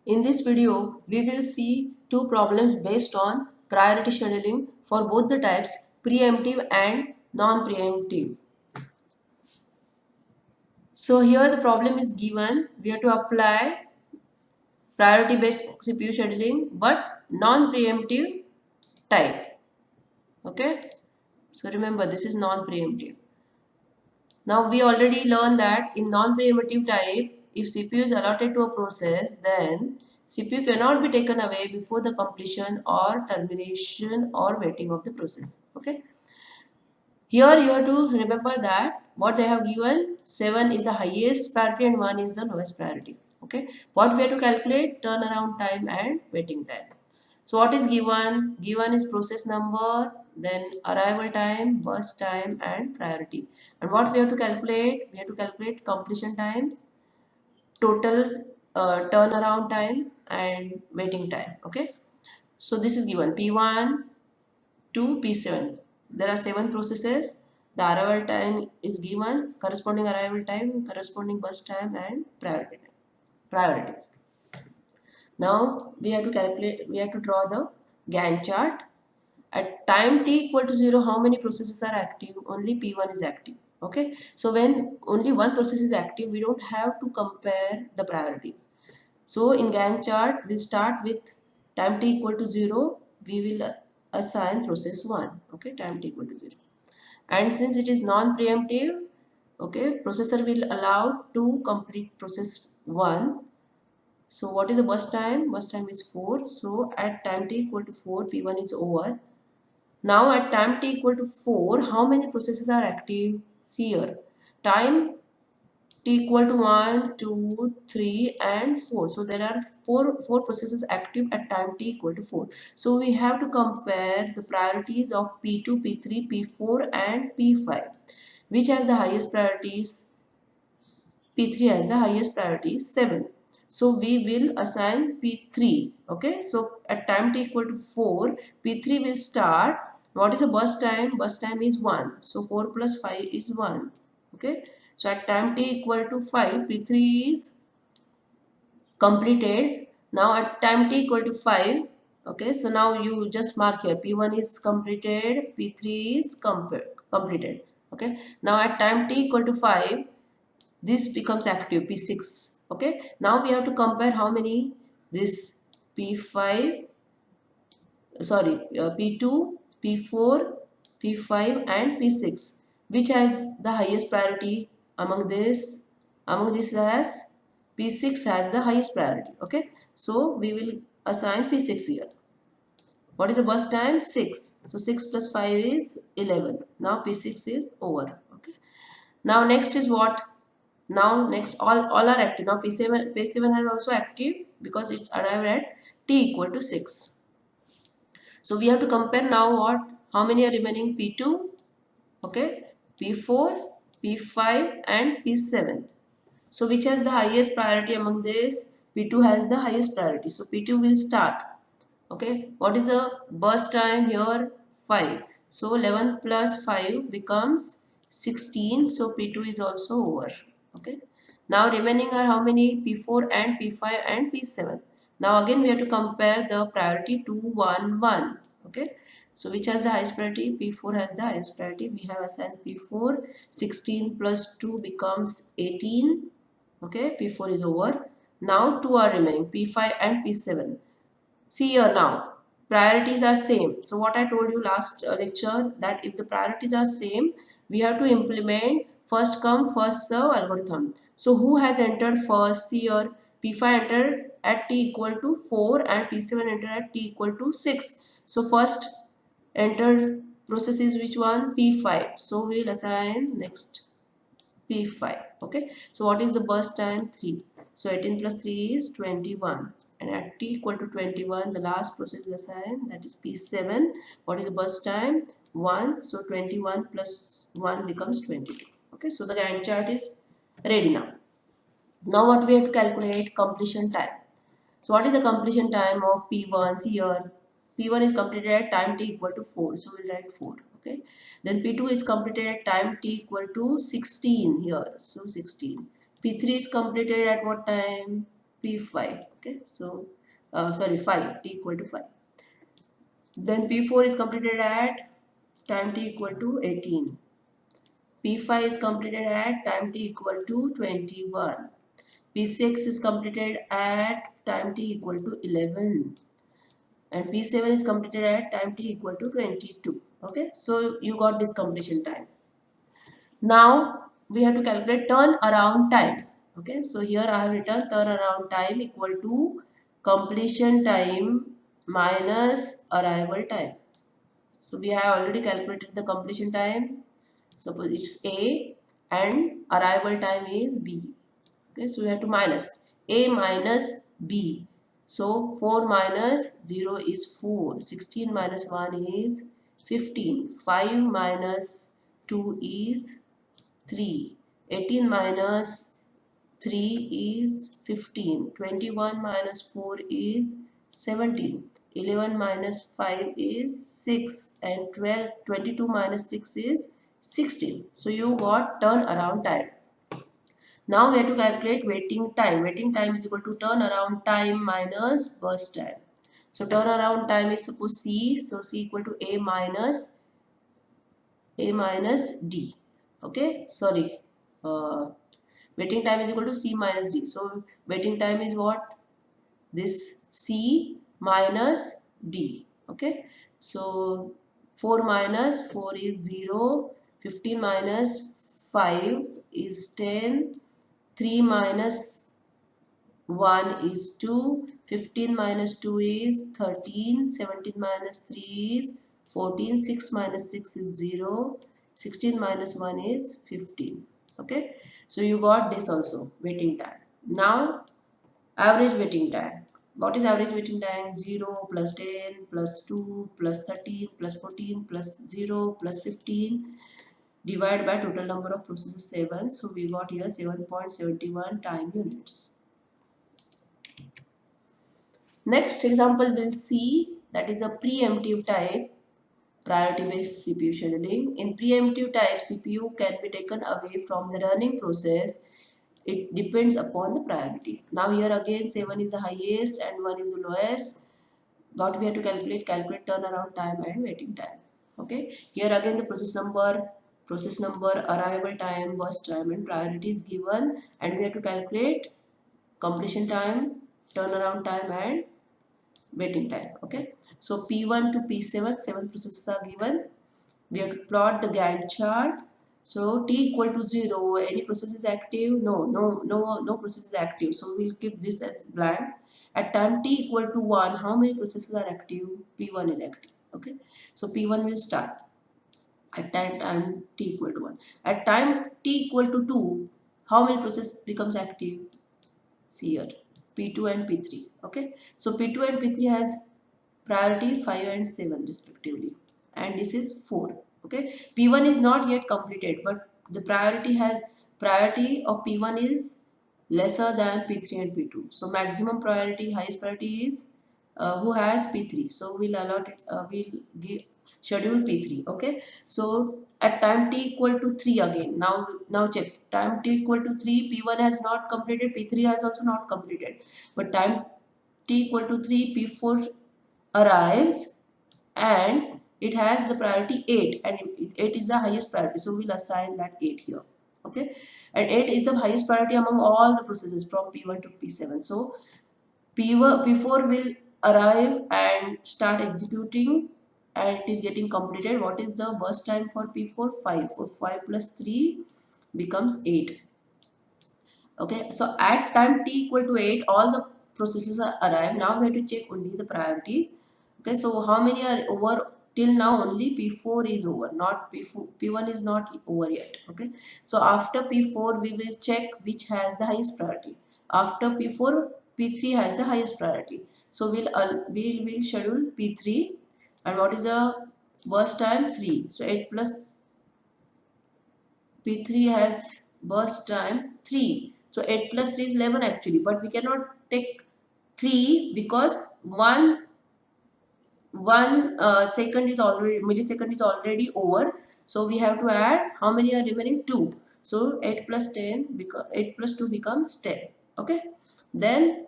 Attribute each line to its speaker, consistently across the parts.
Speaker 1: In this video, we will see two problems based on priority scheduling for both the types preemptive and non-preemptive. So here the problem is given, we have to apply priority based CPU scheduling but non-preemptive type. Okay, so remember this is non-preemptive. Now we already learned that in non-preemptive type, if CPU is allotted to a process, then CPU cannot be taken away before the completion or termination or waiting of the process. Okay. Here you have to remember that what they have given, 7 is the highest priority and 1 is the lowest priority. Okay. What we have to calculate? Turnaround time and waiting time. So what is given? Given is process number, then arrival time, burst time and priority. And what we have to calculate? We have to calculate completion time, total turnaround time and waiting time. Okay. So this is given P1 to P7. There are 7 processes. The arrival time is given, corresponding arrival time, corresponding burst time and priority time. Priorities. Now we have to calculate, we have to draw the Gantt chart. At time t equal to 0, how many processes are active? Only P1 is active. Okay. So when only one process is active, we don't have to compare the priorities. So in Gantt chart, we'll start with time t equal to 0. We will assign process 1. Okay. Time t equal to 0. And since it is non-preemptive, okay, processor will allow to complete process 1. So what is the burst time? Burst time is 4. So at time t equal to 4, P1 is over. Now at time t equal to 4, how many processes are active? See here. Time t equal to 1, 2, 3 and 4. So there are four processes active at time t equal to 4. So we have to compare the priorities of P2, P3, P4 and P5. Which has the highest priorities? P3 has the highest priority 7. So we will assign P3. Okay. So at time t equal to 4, P3 will start. What is the burst time? Burst time is 1. So 4 plus 5 is 1. Okay. So at time t equal to 5, P3 is completed. Now at time t equal to 5. Okay. So now you just mark here. P1 is completed. P3 is completed. Okay. Now at time t equal to 5, this becomes active P6. Okay. Now we have to compare how many this P5, sorry, P2, P4, P5 and P6. Which has the highest priority among this? Among this has P6 has the highest priority. Okay. So we will assign P6 here. What is the burst time? 6. So 6 plus 5 is 11. Now P6 is over. Okay. Now next is what? Now next all are active. Now P7 has also active because it's arrived at t equal to 6. So we have to compare now what? How many are remaining? P2, okay, P4, P5 and P7. So which has the highest priority among this? P2 has the highest priority. So P2 will start. Okay. What is the burst time here? 5. So 11 plus 5 becomes 16. So P2 is also over. Okay. Now remaining are how many? P4 and P5 and P7. Now again we have to compare the priority 2, 1, 1. Okay. So which has the highest priority? P4 has the highest priority. We have assigned P4. 16 plus 2 becomes 18. Okay. P4 is over. Now 2 are remaining. P5 and P7. See here now, priorities are same. So what I told you last lecture, that if the priorities are same, we have to implement first come first serve algorithm. So who has entered first? See here, P5 entered at t equal to 4 and P7 entered at t equal to 6. So first entered process is which one? P5. So we will assign next P5. Okay. So what is the burst time? 3. So 18 plus 3 is 21. And at t equal to 21, the last process is assigned, that is P7. What is the burst time? 1. So 21 plus 1 becomes 22. Okay. So the Gantt chart is ready now. Now what we have to calculate? Completion time. So what is the completion time of P1? See here, P1 is completed at time t equal to 4. So we'll write 4. Okay. Then P2 is completed at time t equal to 16 here. So 16. P3 is completed at what time? P5. Okay, so sorry, 5, t equal to 5. Then P4 is completed at time t equal to 18. P5 is completed at time t equal to 21. P6 is completed at time t equal to 11. And P7 is completed at time t equal to 22. Okay, so you got this completion time. Now we have to calculate turnaround time. Okay, so here I have written turnaround time equal to completion time minus arrival time. So we have already calculated the completion time. Suppose it's A and arrival time is B. Okay, so we have to minus A minus B. So 4 minus 0 is 4. 16 minus 1 is 15. 5 minus 2 is 3. 18 minus 3 is 15. 21 minus 4 is 17. 11 minus 5 is 6. And 22 minus 6 is 16. So you got turnaround time. Now we have to calculate waiting time. Waiting time is equal to turnaround time minus burst time. So turnaround time is suppose C. So C equal to A minus D. Okay, sorry. Waiting time is equal to C minus D. So waiting time is what? This C minus D. Okay. So 4 minus 4 is 0. 15 minus 5 is 10. 3 minus 1 is 2. 15 minus 2 is 13. 17 minus 3 is 14. 6 minus 6 is 0. 16 minus 1 is 15. Okay. So you got this also, waiting time. Now average waiting time. What is average waiting time? 0 plus 10 plus 2 plus 13 plus 14 plus 0 plus 15 divided by total number of processes 7. So we got here 7.71 time units. Next example we'll see, that is a preemptive type priority based CPU scheduling. In preemptive type, CPU can be taken away from the running process. It depends upon the priority. Now here again 7 is the highest and 1 is the lowest. What we have to calculate turnaround time and waiting time. Okay, here again the process number, arrival time, burst time and priority is given, and we have to calculate completion time, turnaround time and waiting time. Okay, so P1 to P7, 7 processes are given. We have to plot the Gantt chart. So t equal to 0, any process is active? No process is active. So we'll keep this as blank. At time t equal to 1, how many processes are active? P1 is active. Okay, so P1 will start at time t equal to 1. At time t equal to 2, how many processes becomes active? See here, P2 and P3. Okay, so P2 and P3 has priority 5 and 7 respectively, and this is 4. Okay, P1 is not yet completed, but the priority of P1 is lesser than P3 and P2. So maximum priority, highest priority is who has P3. So we'll allot it, we'll give schedule P3. Okay, so at time t equal to 3 again. Now check, time t equal to 3, P1 has not completed, P3 has also not completed, but time t equal to 3, P4 arrives and it has the priority 8, and 8 is the highest priority, so we'll assign that 8 here. Okay, and 8 is the highest priority among all the processes from P1 to P7. So P4 will arrive and start executing, and it is getting completed. What is the burst time for P4? 5. So 5 plus 3 becomes 8. Okay, so at time t equal to 8, all the processes are arrived. Now we have to check only the priorities. Okay, so how many are over? Till now only P4 is over, not P4, P1 is not over yet. Okay, so after P4 we will check which has the highest priority. After P4, P3 has the highest priority. So we'll schedule P3, and what is the burst time? 3. So 8 plus P3 has burst time 3. So 8 plus 3 is 11 actually, but we cannot take 3 because one second is already, millisecond is already over. So we have to add, how many are remaining? 2. So 8 plus 10 8 plus 2 becomes 10. Okay. Then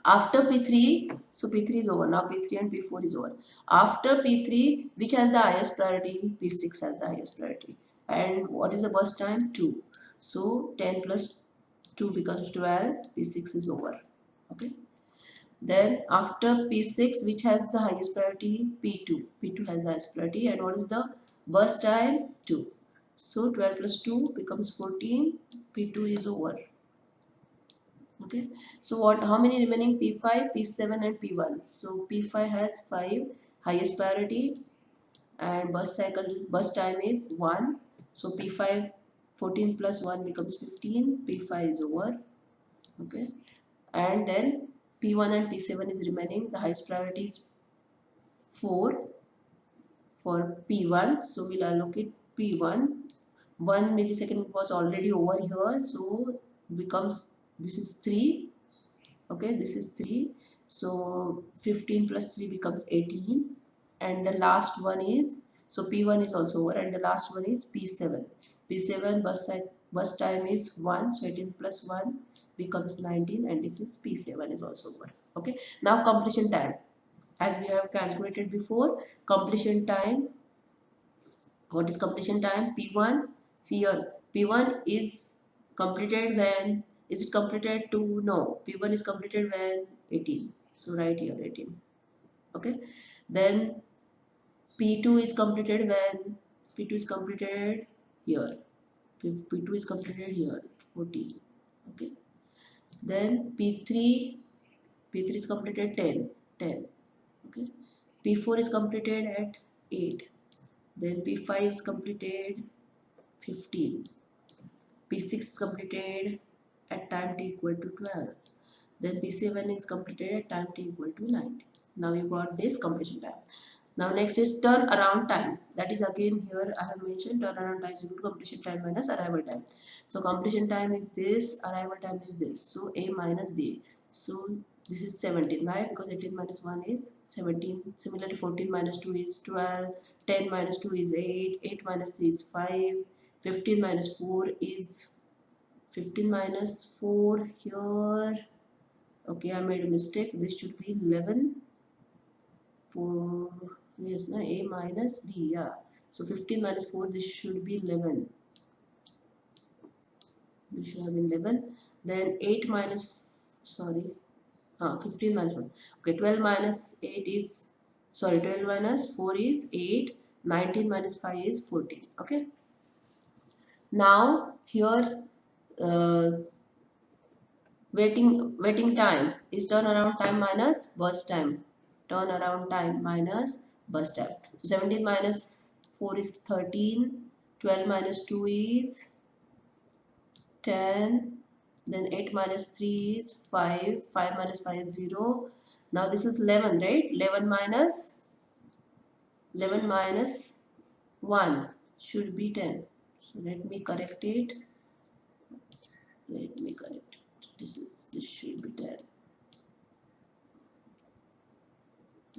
Speaker 1: After P3, so P3 is over. Now P3 and P4 is over. After P3, which has the highest priority? P6 has the highest priority. And what is the burst time? 2. So 10 plus 2 becomes 12. P6 is over. Okay. Then after P6, which has the highest priority? P2. P2 has the highest priority. And what is the burst time? 2. So 12 plus 2 becomes 14. P2 is over. Okay, so what, how many remaining? P5, P7 and P1. So P5 has 5 highest priority and burst time is 1. So P5 14 plus 1 becomes 15. P5 is over. Okay, and then P1 and P7 is remaining. The highest priority is 4 for P1. So we'll allocate P1. 1 millisecond was already over here, so becomes, this is 3. Okay, this is 3. So 15 plus 3 becomes 18. And the last one is, so P1 is also over, and the last one is P7. P7 bus time is 1. So 18 plus 1 becomes 19, and this is P7 is also over. Okay, now completion time. As we have calculated before, completion time, what is completion time? P1, see here, P1 is completed when, is it completed to, no, P1 is completed when 18. So right here 18. Okay, then P2 is completed when, P2 is completed here, P2 is completed here 14. Okay, then P3 is completed 10. Okay, P4 is completed at 8. Then P5 is completed 15. P6 is completed at time t equal to 12. Then P7 is completed at time t equal to 90. Now you got this completion time. Now next is turnaround time. That is again here I have mentioned turnaround time is equal to completion time minus arrival time. So completion time is this, arrival time is this. So A minus B. So this is 17. Why? Because 18 minus 1 is 17. Similarly 14 minus 2 is 12. 10 minus 2 is 8. 8 minus 3 is 5. 15 minus 4 is 15 minus 4 here. Okay, I made a mistake. This should be 11. For, yes, no, A minus B, yeah. So 15 minus 4, this should be 11. This should have been 11. Then 8 minus, sorry, 15 minus 1. Okay, 12 minus 8 is, sorry, 12 minus 4 is 8. 19 minus 5 is 14. Okay. Now here, uh, waiting time is turnaround time minus burst time. Turnaround time minus burst time. So 17 minus 4 is 13. 12 minus 2 is 10. Then 8 minus 3 is 5. 5 minus 5 is 0. Now this is 11, right? 11 minus 1 should be 10. So let me correct it. Let me correct it. This should be 10.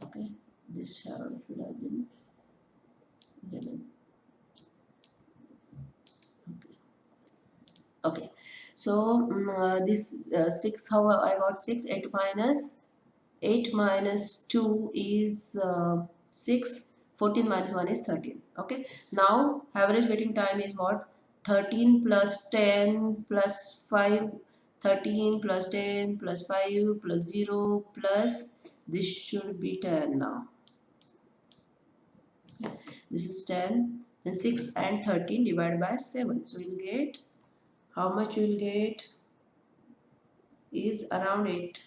Speaker 1: Okay, this should have been 11. Okay, so this 6, how I got 6? 8 minus 2 is 6. 14 minus 1 is 13. Okay, now average waiting time is what? 13 plus 10 plus 5. 13 plus 10 plus 5 plus 0 plus, this should be 10 now. This is 10. Then 6 and 13 divided by 7. So you will get, how much you will get is around 8.